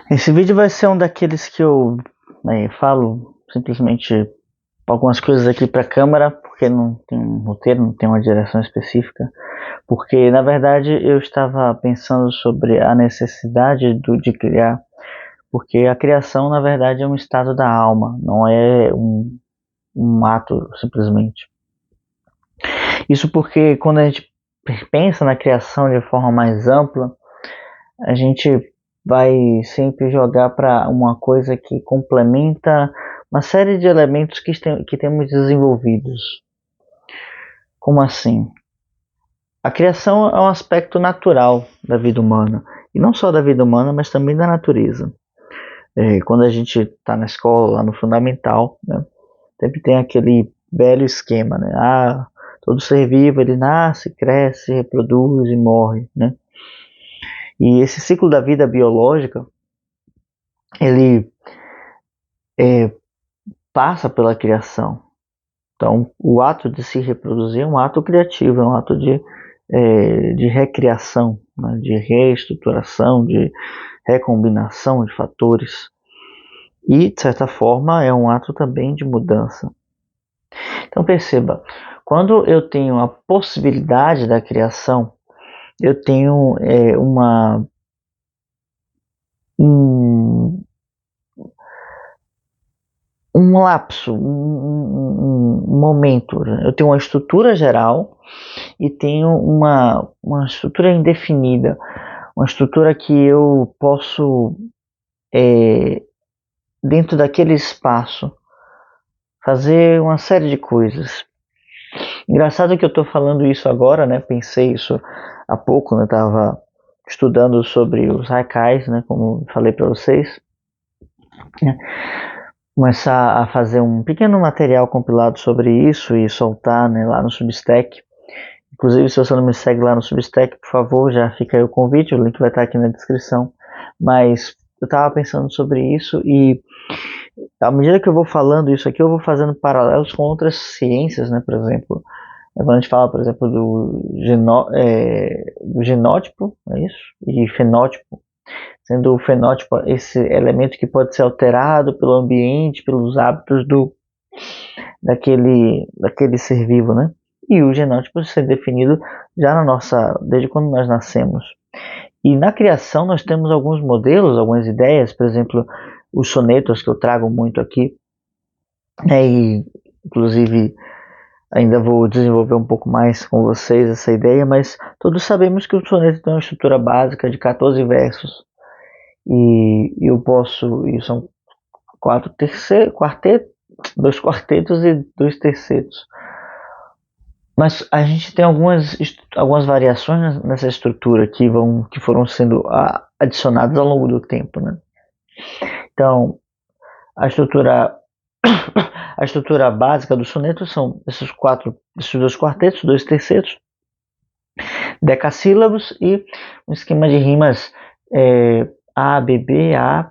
Esse vídeo vai ser um daqueles que eu falo simplesmente algumas coisas aqui para a câmera, porque não tem um roteiro, não tem uma direção específica. Porque na verdade eu estava pensando sobre a necessidade de criar, porque a criação na verdade é um estado da alma, não é um ato simplesmente. Isso porque quando a gente pensa na criação de forma mais ampla, a gente vai sempre jogar para uma coisa que complementa uma série de elementos que temos desenvolvidos. Como assim? A criação é um aspecto natural da vida humana, e não só da vida humana, mas também da natureza. Quando a gente está na escola, lá no fundamental, né, sempre tem aquele velho esquema, né? Todo ser vivo ele nasce, cresce, reproduz e morre, né? E esse ciclo da vida biológica, ele é, passa pela criação. Então, o ato de se reproduzir é um ato criativo, é um ato de recriação, né, de reestruturação, de recombinação de fatores. E, de certa forma, é um ato também de mudança. Então, perceba, quando eu tenho a possibilidade da criação, eu tenho um, um lapso, um momento. Eu tenho uma estrutura geral e tenho uma estrutura indefinida, uma estrutura que eu posso, dentro daquele espaço, fazer uma série de coisas. Engraçado que eu estou falando isso agora, né? Pensei isso há pouco, né? Estava estudando sobre os haikais, né? Como falei para vocês, né? Começar a fazer um pequeno material compilado sobre isso e soltar, né, lá no Substack. Inclusive, se você não me segue lá no Substack, por favor, já fica aí o convite, o link vai estar aqui na descrição. Mas eu estava pensando sobre isso e à medida que eu vou falando isso aqui, eu vou fazendo paralelos com outras ciências, né? Por exemplo, quando a gente fala, por exemplo, do genótipo, é isso? E fenótipo, sendo o fenótipo esse elemento que pode ser alterado pelo ambiente, pelos hábitos daquele ser vivo, né? E o genótipo ser definido já desde quando nós nascemos. E na criação nós temos alguns modelos, algumas ideias, por exemplo, os sonetos que eu trago muito aqui, né? E inclusive ainda vou desenvolver um pouco mais com vocês essa ideia, mas todos sabemos que o soneto tem uma estrutura básica de 14 versos. E eu posso, e são dois quartetos e dois tercetos. Mas a gente tem algumas variações nessa estrutura que foram sendo adicionadas ao longo do tempo, né? Então, a estrutura a estrutura básica do soneto são esses dois quartetos, dois tercetos, decassílabos e um esquema de rimas A, B, B, A,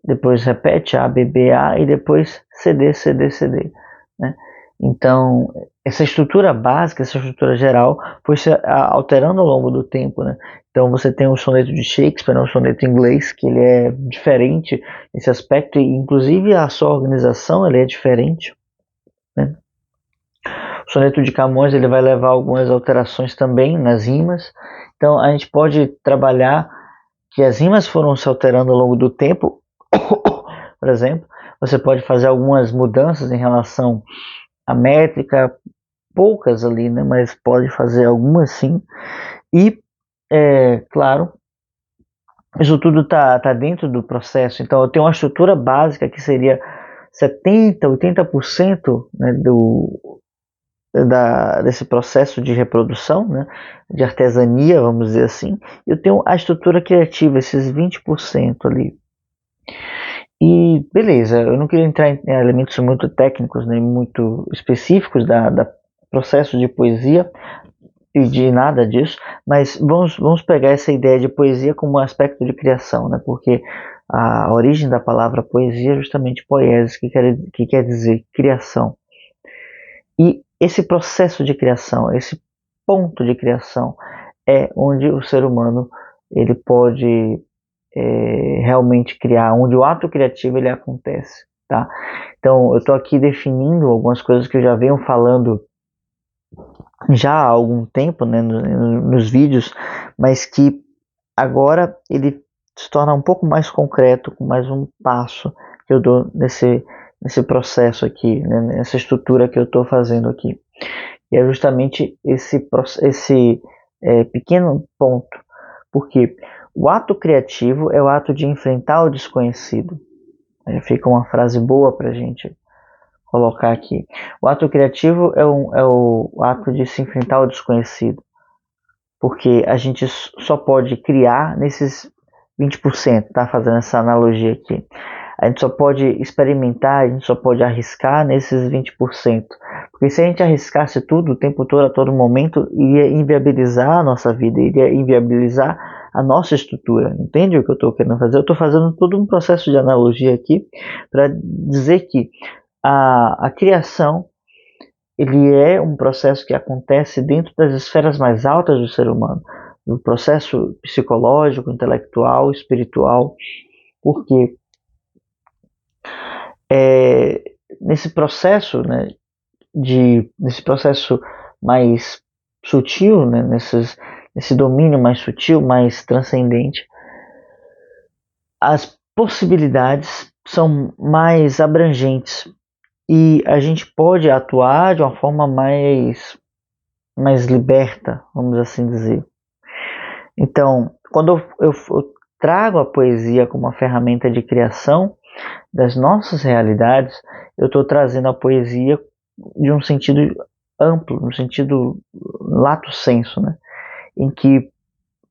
depois repete A, B, B, A e depois CD, CD, CD, né? Então, essa estrutura básica, essa estrutura geral, foi se alterando ao longo do tempo, né? Então, você tem o soneto de Shakespeare, o soneto inglês, que ele é diferente nesse aspecto, e inclusive a sua organização ele é diferente, né? O soneto de Camões ele vai levar algumas alterações também nas rimas. Então, a gente pode trabalhar que as rimas foram se alterando ao longo do tempo. Por exemplo, você pode fazer algumas mudanças em relação à métrica, poucas ali, né? Mas pode fazer algumas sim. E, claro, isso tudo tá dentro do processo. Então, eu tenho uma estrutura básica que seria 70, 80%, né, desse processo de reprodução, né, de artesania, vamos dizer assim. Eu tenho a estrutura criativa, esses 20% ali. E beleza, eu não queria entrar em elementos muito técnicos, nem muito específicos da processo de poesia e de nada disso, mas vamos pegar essa ideia de poesia como um aspecto de criação, né? Porque a origem da palavra poesia é justamente poiesis, que quer dizer criação. E esse processo de criação, esse ponto de criação, é onde o ser humano ele pode realmente criar, onde o ato criativo ele acontece, tá? Então eu estou aqui definindo algumas coisas que eu já venho falando já há algum tempo, né, nos vídeos, mas que agora ele se torna um pouco mais concreto, com mais um passo que eu dou nesse processo aqui, né, nessa estrutura que eu estou fazendo aqui. E é justamente esse pequeno ponto, porque o ato criativo é o ato de enfrentar o desconhecido. Fica uma frase boa para a gente colocar aqui. O ato criativo é o ato de se enfrentar o desconhecido, porque a gente só pode criar nesses 20%, tá? Fazendo essa analogia aqui. A gente só pode experimentar, a gente só pode arriscar nesses 20%. Porque se a gente arriscasse tudo o tempo todo, a todo momento, iria inviabilizar a nossa vida, iria inviabilizar a nossa estrutura. Entende o que eu estou querendo fazer? Eu estou fazendo todo um processo de analogia aqui para dizer que a criação ele é um processo que acontece dentro das esferas mais altas do ser humano, no processo psicológico, intelectual, espiritual, porque nesse processo, né, nesse processo mais sutil, né, nesse domínio mais sutil, mais transcendente, as possibilidades são mais abrangentes e a gente pode atuar de uma forma mais liberta, vamos assim dizer. Então, quando eu trago a poesia como uma ferramenta de criação das nossas realidades, eu estou trazendo a poesia de um sentido amplo, no sentido lato sensu, né? Em que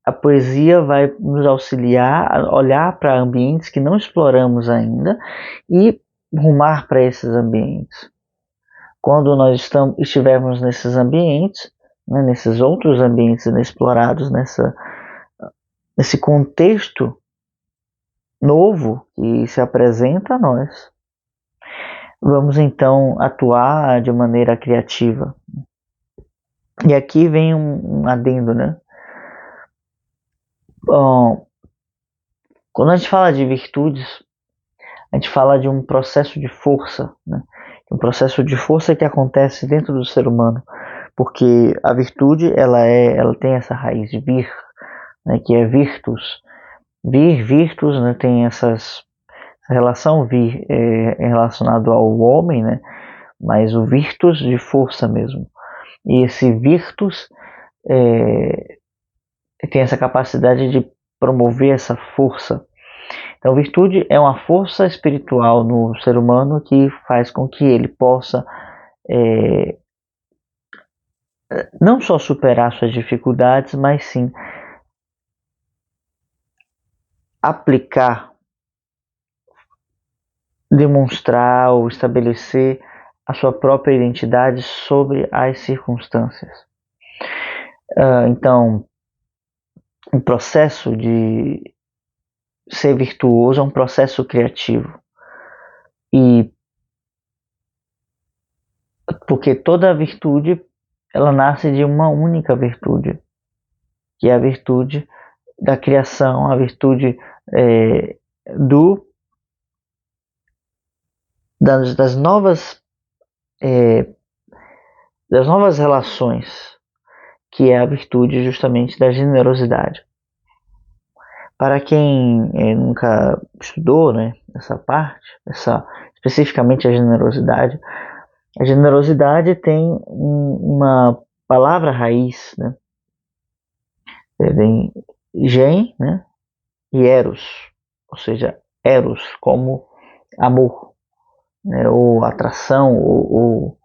a poesia vai nos auxiliar a olhar para ambientes que não exploramos ainda e rumar para esses ambientes. Quando nós estivermos nesses ambientes, né, nesses outros ambientes inexplorados, nesse contexto novo que se apresenta a nós, vamos então atuar de maneira criativa. E aqui vem um adendo, né? Bom, quando a gente fala de virtudes, a gente fala de um processo de força, né? Um processo de força que acontece dentro do ser humano, porque a virtude ela tem essa raiz de vir, né? Que é virtus. Virtus, né? Tem essa relação vir relacionado ao homem, né? Mas o virtus de força mesmo. E esse virtus tem essa capacidade de promover essa força. Então, virtude é uma força espiritual no ser humano que faz com que ele possa não só superar suas dificuldades, mas sim aplicar, demonstrar ou estabelecer a sua própria identidade sobre as circunstâncias. Então, o processo de ser virtuoso é um processo criativo. E porque toda virtude ela nasce de uma única virtude, que é a virtude da criação, a virtude das novas relações, que é a virtude justamente da generosidade. Para quem nunca estudou, né, essa parte, especificamente a generosidade tem uma palavra raiz, né? Vem gen, né, e eros, ou seja, eros como amor, né, ou atração, ou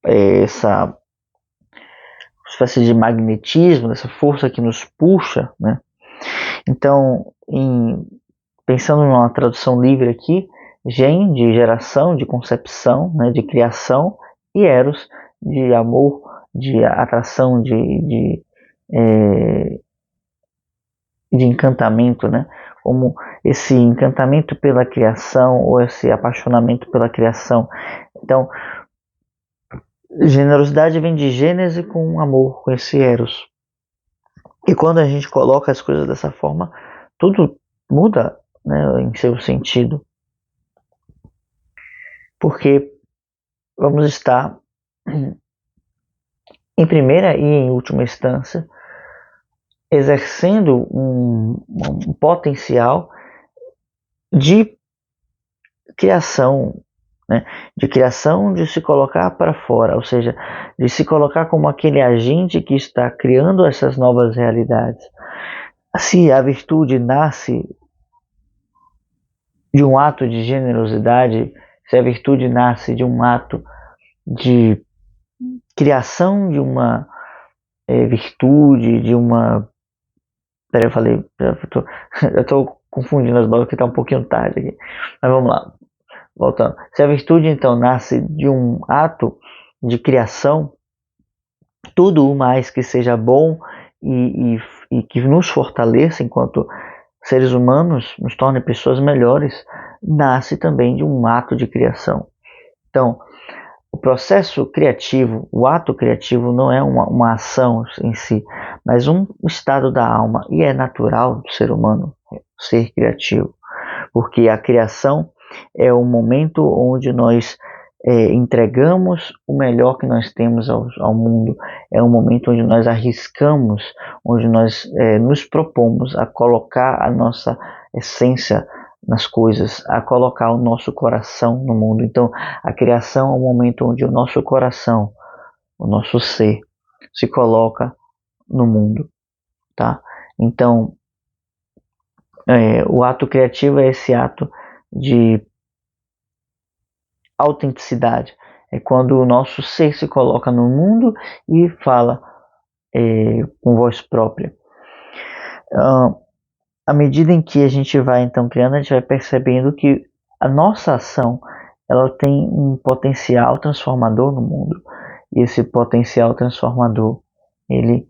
essa espécie de magnetismo, dessa força que nos puxa, né? Então, pensando numa tradução livre aqui, gen de geração, de concepção, né, de criação, e eros de amor, de atração, de encantamento, né? Como esse encantamento pela criação ou esse apaixonamento pela criação. Então, generosidade vem de gênese com amor, com esse eros. E quando a gente coloca as coisas dessa forma, tudo muda, né, em seu sentido. Porque vamos estar, em primeira e em última instância, exercendo um potencial de criação, né? De criação, de se colocar para fora, ou seja, de se colocar como aquele agente que está criando essas novas realidades. Se a virtude nasce de um ato de generosidade, se a virtude nasce de um ato de criação de uma virtude, de uma. Peraí, eu falei. Eu tô confundindo as bolas porque tá um pouquinho tarde aqui. Mas vamos lá. Voltando. Se a virtude então nasce de um ato de criação, tudo o mais que seja bom e que nos fortaleça enquanto seres humanos, nos torne pessoas melhores, nasce também de um ato de criação. Então, o processo criativo, o ato criativo não é uma ação em si, mas um estado da alma, e é natural do ser humano ser criativo, porque a criação é o momento onde nós entregamos o melhor que nós temos ao mundo, é um momento onde nós arriscamos, onde nós nos propomos a colocar a nossa essência nas coisas, a colocar o nosso coração no mundo. Então, a criação é o momento onde o nosso coração, o nosso ser, se coloca no mundo, tá? Então, o ato criativo é esse ato de autenticidade. É quando o nosso ser se coloca no mundo e fala com voz própria. À medida em que a gente vai então criando, a gente vai percebendo que a nossa ação ela tem um potencial transformador no mundo. E esse potencial transformador, ele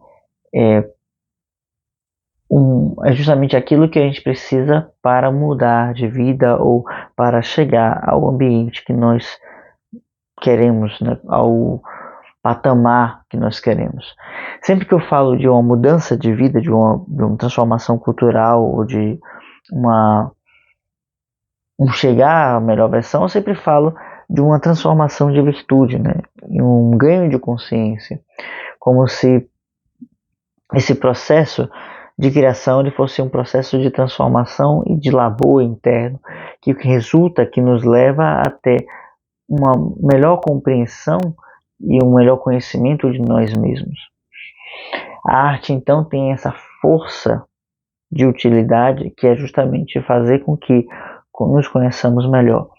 é justamente aquilo que a gente precisa para mudar de vida ou para chegar ao ambiente que nós queremos, né, ao patamar que nós queremos. Sempre que eu falo de uma mudança de vida, de uma transformação cultural ou de um chegar à melhor versão, eu sempre falo de uma transformação de virtude, né, um ganho de consciência, como se esse processo de criação ele fosse um processo de transformação e de labor interno que resulta, que nos leva até uma melhor compreensão e um melhor conhecimento de nós mesmos. A arte então tem essa força de utilidade que é justamente fazer com que nos conheçamos melhor.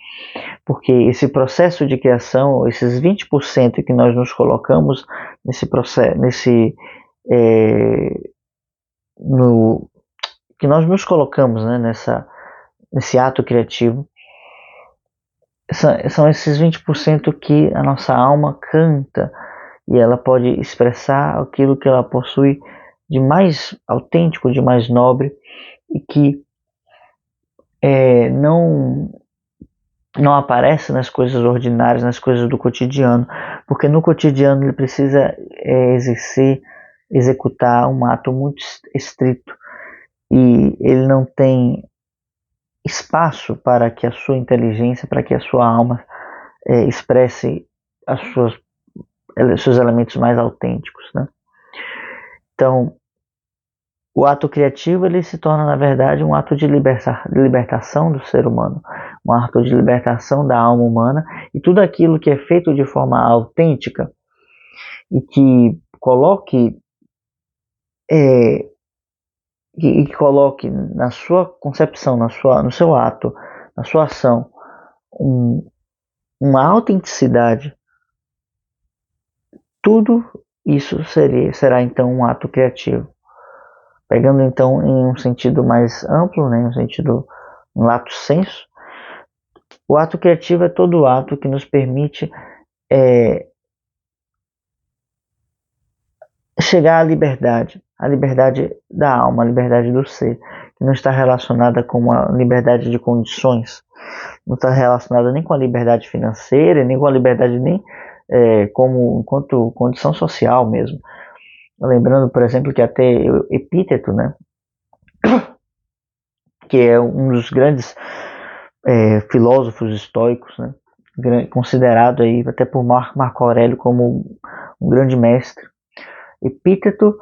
Porque esse processo de criação, esses 20% que nós nos colocamos nesse processo, que nós nos colocamos, né, nesse ato criativo, são esses 20% que a nossa alma canta e ela pode expressar aquilo que ela possui de mais autêntico, de mais nobre e que não aparece nas coisas ordinárias, nas coisas do cotidiano, porque no cotidiano ele precisa executar um ato muito estrito e ele não tem espaço para que a sua inteligência, para que a sua alma expresse seus elementos mais autênticos, né? Então, o ato criativo ele se torna, na verdade, um ato de libertação do ser humano, um ato de libertação da alma humana e tudo aquilo que é feito de forma autêntica e que coloque na sua concepção, no seu ato, na sua ação, uma autenticidade, tudo isso será então um ato criativo. Pegando então em um sentido mais amplo, né, um lato sensu, o ato criativo é todo ato que nos permite chegar à liberdade da alma, a liberdade do ser, que não está relacionada com uma liberdade de condições, não está relacionada nem com a liberdade financeira, nem com a liberdade enquanto condição social mesmo, lembrando, por exemplo, que até Epíteto, né, que é um dos grandes filósofos estoicos, né, considerado aí até por Marco Aurélio como um grande mestre. Epíteto,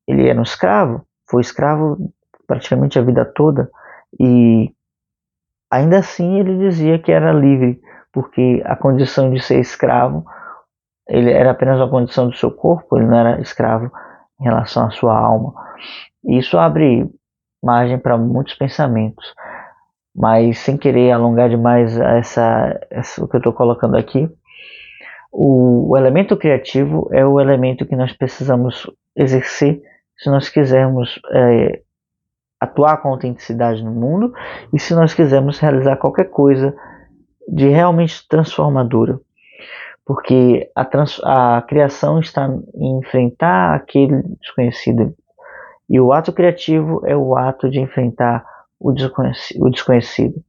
ele era um escravo, foi escravo praticamente a vida toda, e ainda assim ele dizia que era livre, porque a condição de ser escravo, ele era apenas uma condição do seu corpo, ele não era escravo em relação à sua alma. E isso abre margem para muitos pensamentos, mas sem querer alongar demais o que eu estou colocando aqui, o elemento criativo é o elemento que nós precisamos exercer se nós quisermos atuar com autenticidade no mundo e se nós quisermos realizar qualquer coisa de realmente transformadora. Porque a criação está em enfrentar aquele desconhecido. E o ato criativo é o ato de enfrentar o desconhecido.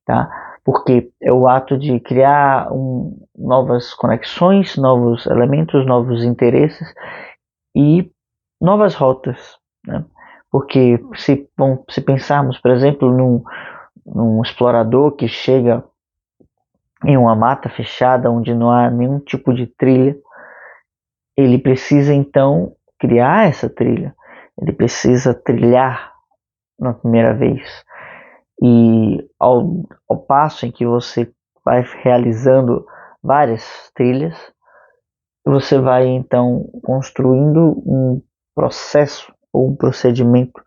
Tá? Porque é o ato de criar novas conexões, novos elementos, novos interesses e novas rotas. Né? Porque se pensarmos, por exemplo, num explorador que chega em uma mata fechada onde não há nenhum tipo de trilha, ele precisa então criar essa trilha, ele precisa trilhar na primeira vez. E ao passo em que você vai realizando várias trilhas, você vai então construindo um processo ou um procedimento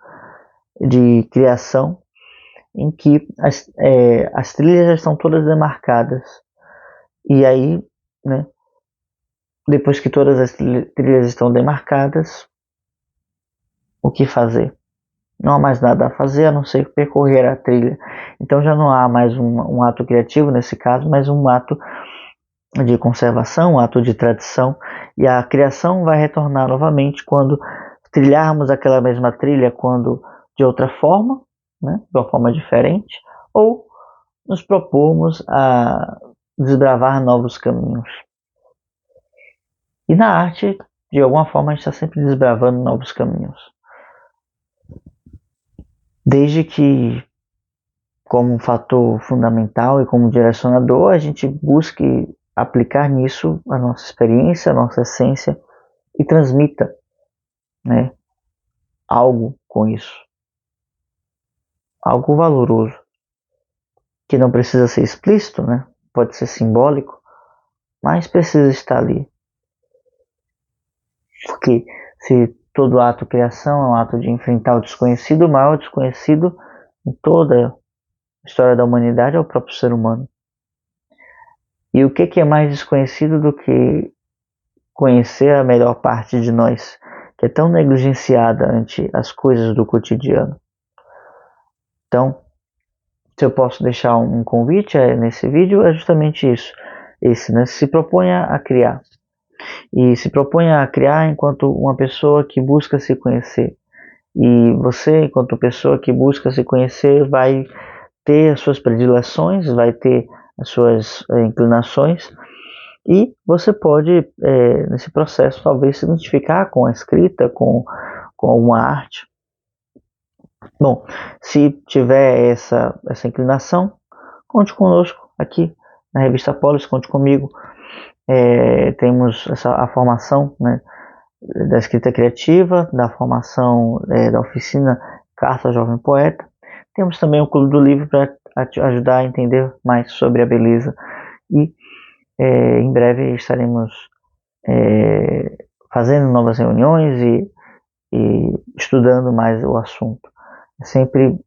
de criação em que as trilhas já estão todas demarcadas. E aí, né, depois que todas as trilhas estão demarcadas, o que fazer? Não há mais nada a fazer a não ser percorrer a trilha. Então já não há mais um ato criativo nesse caso, mas um ato de conservação, um ato de tradição. E a criação vai retornar novamente quando trilharmos aquela mesma trilha, quando de outra forma, né, de uma forma diferente, ou nos propormos a desbravar novos caminhos. E na arte, de alguma forma, a gente está sempre desbravando novos caminhos. Desde que, como um fator fundamental e como direcionador, a gente busque aplicar nisso a nossa experiência, a nossa essência e transmita, né, algo com isso. Algo valoroso. Que não precisa ser explícito, né? Pode ser simbólico, mas precisa estar ali. Porque se todo ato de criação é um ato de enfrentar o desconhecido, o maior desconhecido em toda a história da humanidade é o próprio ser humano. E o que é mais desconhecido do que conhecer a melhor parte de nós, que é tão negligenciada ante as coisas do cotidiano? Então, se eu posso deixar um convite nesse vídeo, é justamente isso. Né? Se proponha a criar. E se proponha a criar enquanto uma pessoa que busca se conhecer. E você, enquanto pessoa que busca se conhecer, vai ter as suas predileções, vai ter as suas inclinações, e você pode, nesse processo, talvez se identificar com a escrita, com alguma arte. Bom, se tiver essa inclinação, conte conosco aqui na Revista Polis, conte comigo. Temos a formação, né, da escrita criativa, da formação da oficina Carta Jovem Poeta. Temos também o Clube do Livro para ajudar a entender mais sobre a beleza. E em breve estaremos fazendo novas reuniões e estudando mais o assunto. É sempre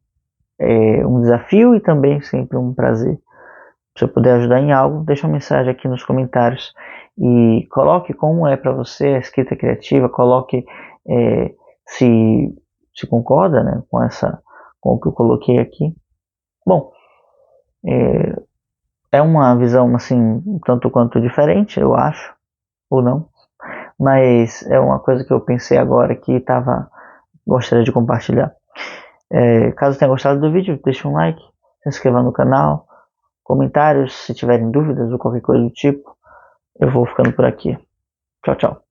um desafio e também sempre um prazer. Se eu puder ajudar em algo, deixa uma mensagem aqui nos comentários e coloque como é para você a escrita criativa, coloque se concorda, né, com o que eu coloquei aqui. Bom, é uma visão assim um tanto quanto diferente, eu acho, ou não, mas é uma coisa que eu pensei agora que gostaria de compartilhar. Caso tenha gostado do vídeo, deixe um like, se inscreva no canal, comentários se tiverem dúvidas ou qualquer coisa do tipo. Eu vou ficando por aqui. Tchau, tchau.